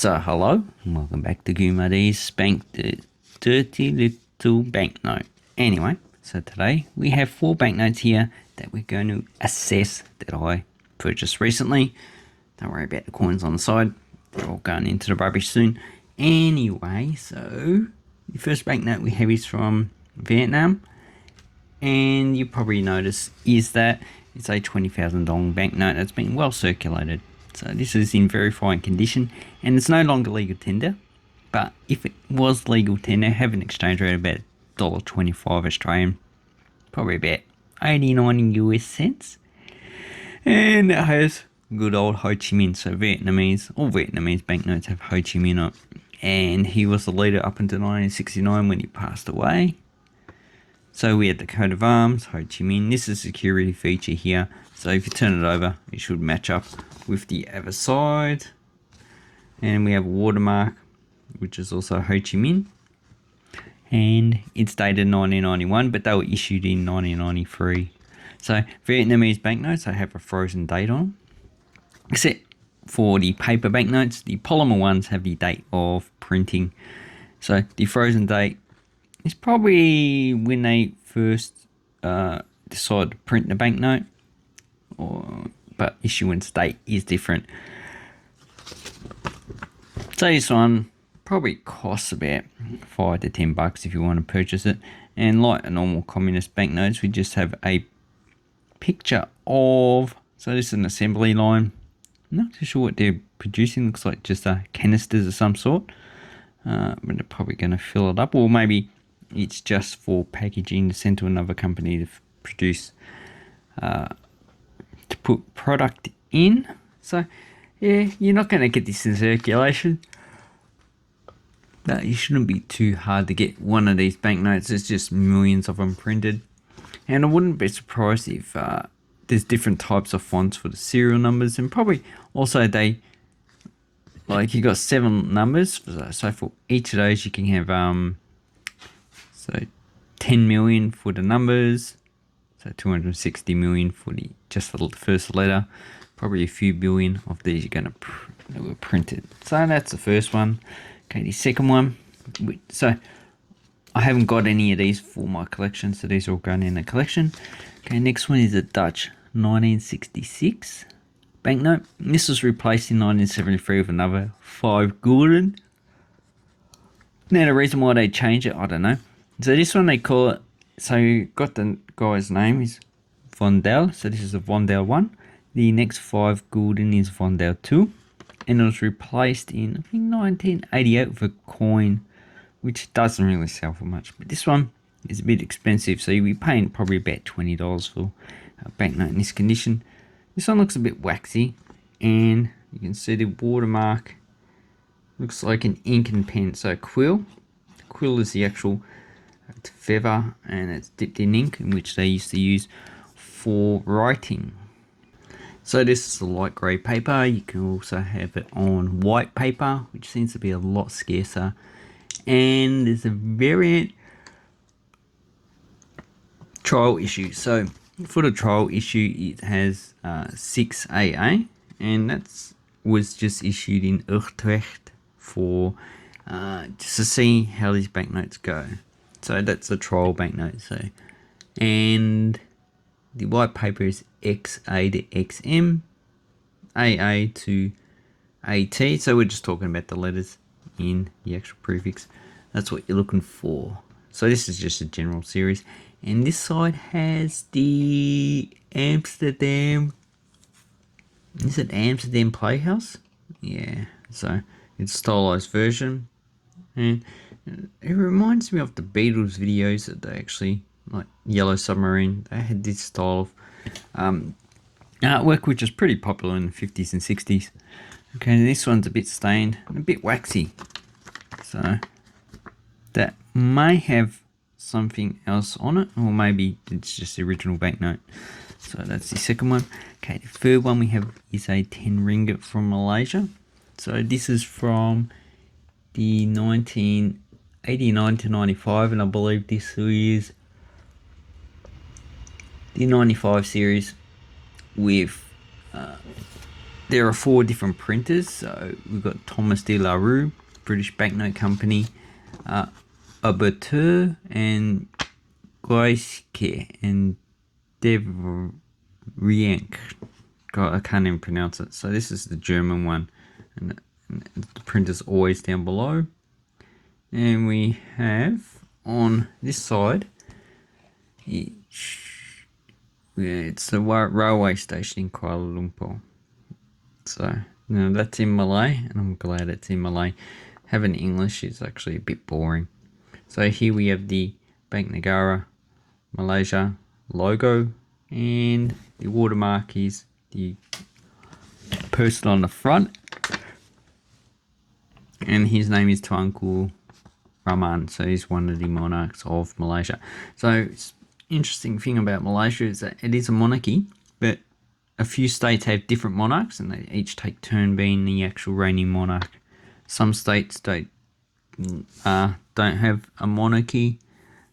So hello, and welcome back to Gumadee's Spank the Dirty Little Banknote. Anyway, so today we have 4 banknotes here that we're going to assess that I purchased recently. Don't worry about the coins on the side, they're all going into the rubbish soon. Anyway, so the first banknote we have is from Vietnam, and you probably notice is that it's a 20,000 dong banknote that's been well circulated. So this is in very fine condition and it's no longer legal tender, but if it was legal tender, have an exchange rate of about $1.25 Australian, probably about 89 US cents. And it has good old Ho Chi Minh, so all Vietnamese banknotes have Ho Chi Minh on it. And he was the leader up until 1969 when he passed away. So we had the coat of arms, Ho Chi Minh. This is a security feature here. So if you turn it over, it should match up with the other side. And we have a watermark, which is also Ho Chi Minh. And it's dated 1991, but they were issued in 1993. So Vietnamese banknotes, they have a frozen date on. Except for the paper banknotes, the polymer ones have the date of printing. So the frozen date is probably when they first decide to print the banknote, but issuance date is different. So this one probably costs about $5 to $10 if you want to purchase it. And like a normal communist banknotes, we just have a picture of, so this is an assembly line. I'm not too sure what they're producing, looks like just canisters of some sort. But they're probably going to fill it up, or maybe it's just for packaging to send to another company to produce, to put product in. So yeah, you're not going to get this in circulation. But it shouldn't be too hard to get one of these banknotes. There's just millions of them printed. And I wouldn't be surprised if there's different types of fonts for the serial numbers. And probably also you got 7 numbers. So for each of those you can have so 10 million for the numbers. So 260 million for just the first letter. Probably a few billion of these that were printed. So that's the first one. Okay, the second one. So I haven't got any of these for my collection, so these are all going in the collection. Okay, next one is a Dutch 1966 banknote. This was replaced in 1973 with another 5 gulden. Now the reason why they changed it, I don't know. So this one they call it, so you got the guy's name is Vondel, so this is a Vondel 1. The next 5 gulden is Vondel 2. And it was replaced in, I think, 1988 with a coin, which doesn't really sell for much. But this one is a bit expensive, so you'll be paying probably about $20 for a banknote in this condition. This one looks a bit waxy, and you can see the watermark looks like an ink and pen, so quill. Quill is the actual feather, and it's dipped in ink, in which they used to use for writing. So this is a light grey paper. You can also have it on white paper, which seems to be a lot scarcer. And there's a variant trial issue. So for the trial issue, it has 6AA, and that was just issued in Utrecht for just to see how these banknotes go. So that's a trial banknote. So, and the white paper is XA to XM, AA to AT. So we're just talking about the letters in the actual prefix. That's what you're looking for. So this is just a general series. And this side has the Amsterdam. Is it Amsterdam Playhouse? Yeah. So it's a stylized version. And it reminds me of the Beatles videos that they actually, like Yellow Submarine, they had this style of artwork which is pretty popular in the 50s and 60s. Okay, this one's a bit stained and a bit waxy, so that may have something else on it, or maybe it's just the original banknote. So that's the second one. Okay, the third one we have is a 10 ringgit from Malaysia. So this is from the 1989 to 95, and I believe this is the 95 series with there are 4 different printers. So we've got Thomas de la Rue, British Banknote Company, Aberteur and Gleiske and Devrienk. God, I can't even pronounce it. So this is the German one, and the printer's always down below. And we have on this side, it's the railway station in Kuala Lumpur. So that's in Malay, and I'm glad it's in Malay. Having English is actually a bit boring. So here we have the Bank Negara Malaysia logo, and the watermark is the person on the front, and his name is Tunku Rahman. So he's one of the monarchs of Malaysia. So interesting thing about Malaysia is that it is a monarchy, but a few states have different monarchs, and they each take turn being the actual reigning monarch. Some states don't have a monarchy,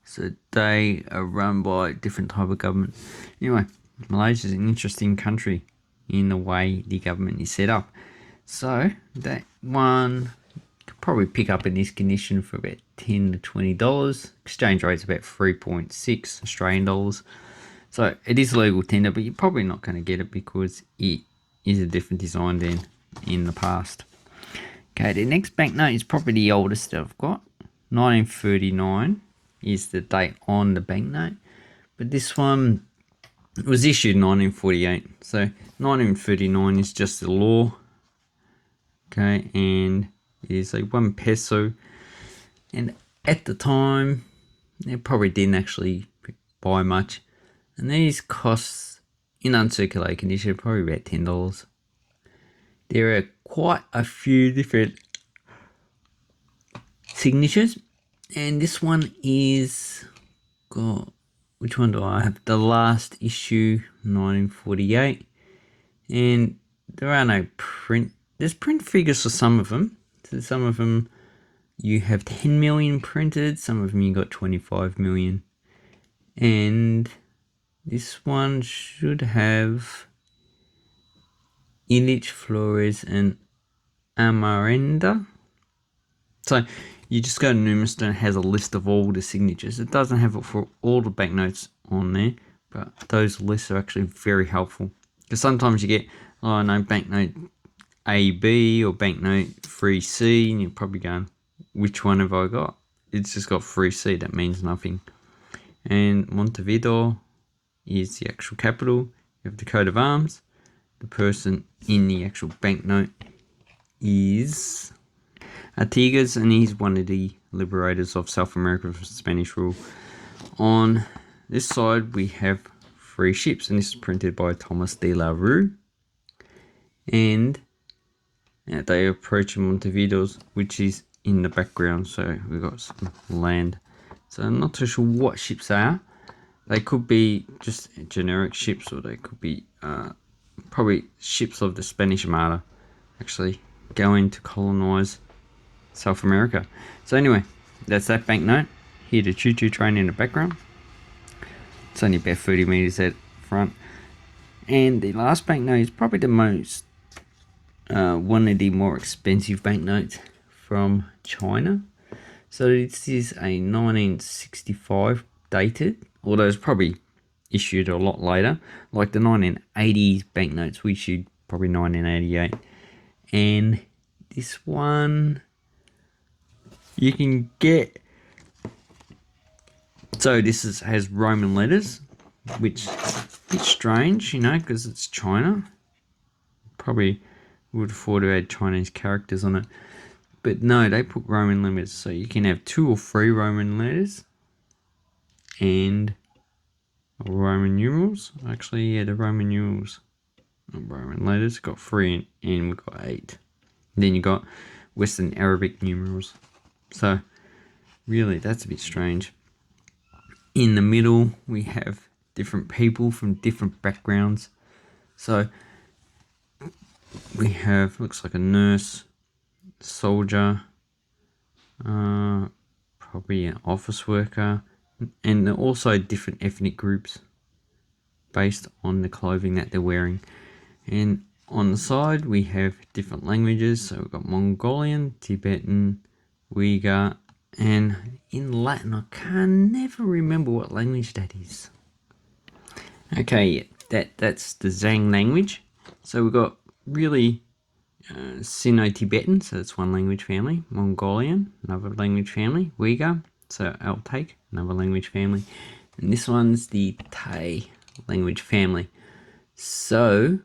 so they are run by a different type of government. Anyway, Malaysia is an interesting country in the way the government is set up. So that one could probably pick up in this condition for about $10 to $20. Exchange rate's about 3.6 Australian dollars. So it is legal tender, but you're probably not going to get it because it is a different design than in the past. Okay, the next banknote is probably the oldest that I've got. 1939 is the date on the banknote, but this one was issued in 1948. So 1939 is just the law. Okay, and it is a 1 peso. And at the time, they probably didn't actually buy much. And these costs in uncirculated condition probably about $10. There are quite a few different signatures, and this one is, God, which one do I have? The last issue, 1948, and there are no print. There's print figures for some of them. So some of them you have 10 million printed, some of them you got 25 million, and this one should have Illich, Flores, and Amarenda. So you just go to Numiston, and it has a list of all the signatures. It doesn't have it for all the banknotes on there, but those lists are actually very helpful. Because sometimes you get, oh no, banknote AB or banknote 3C, and you're probably going, which one have I got? It's just got 3C, that means nothing. And Montevideo is the actual capital. You have the coat of arms. The person in the actual banknote is Artigas, and he's one of the liberators of South America from Spanish rule. On this side, we have 3 ships, and this is printed by Thomas de la Rue. And they approach Montevideo's, which is in the background, so we've got some land. So I'm not too sure what ships they are. They could be just generic ships, or they could be probably ships of the Spanish Armada actually going to colonize South America. So anyway, that's that banknote. Here the choo-choo train in the background. It's only about 30 meters at front. And the last banknote is probably the most one of the more expensive banknotes from China. So this is a 1965 dated, although it's probably issued a lot later, like the 1980s banknotes we issued probably 1988. And this one you can get, so this has Roman letters, which is a bit strange, you know, because it's China. Probably would have thought it had Chinese characters on it, but no, they put Roman letters, so you can have 2 or 3 Roman letters and Roman numerals. Actually, yeah, the Roman numerals, not Roman letters, got 3 and we've got 8. Then you got Western Arabic numerals. So really, that's a bit strange. In the middle, we have different people from different backgrounds. So we have, looks like a nurse, soldier, probably an office worker, and also different ethnic groups based on the clothing that they're wearing. And on the side we have different languages. So we've got Mongolian, Tibetan, Uyghur, and in Latin I can never remember what language that is. Okay, that's the Zhang language. So we've got really Sino-Tibetan, so that's one language family. Mongolian, another language family. Uyghur, so I'll take another language family. And this one's the Tai language family. So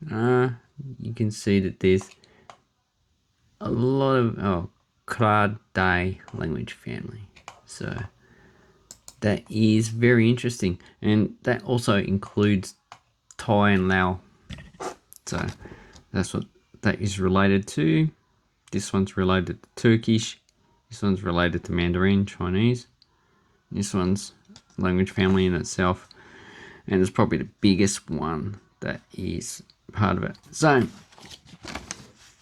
you can see that there's a lot of Kra Dai language family. So that is very interesting, and that also includes Thai and Lao. So that's what that is related to. This one's related to Turkish. This one's related to Mandarin, Chinese. This one's language family in itself, and it's probably the biggest one that is part of it. So,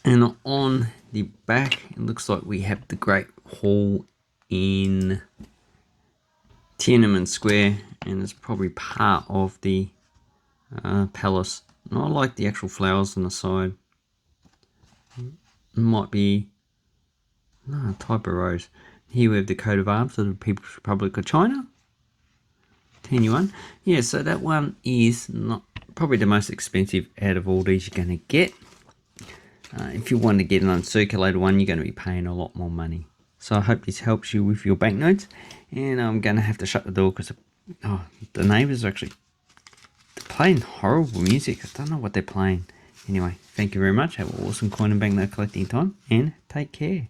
and on the back, it looks like we have the Great Hall in Tiananmen Square, and it's probably part of the palace. And I like the actual flowers on the side. It might be a type of rose. Here we have the coat of arms of the People's Republic of China. 10 yuan. Yeah, so that one is not probably the most expensive out of all these you're going to get. If you want to get an uncirculated one, you're going to be paying a lot more money. So I hope this helps you with your banknotes. And I'm going to have to shut the door because the neighbours are actually playing horrible music. I don't know what they're playing. Anyway, thank you very much. Have an awesome coin and banknote collecting time, and take care.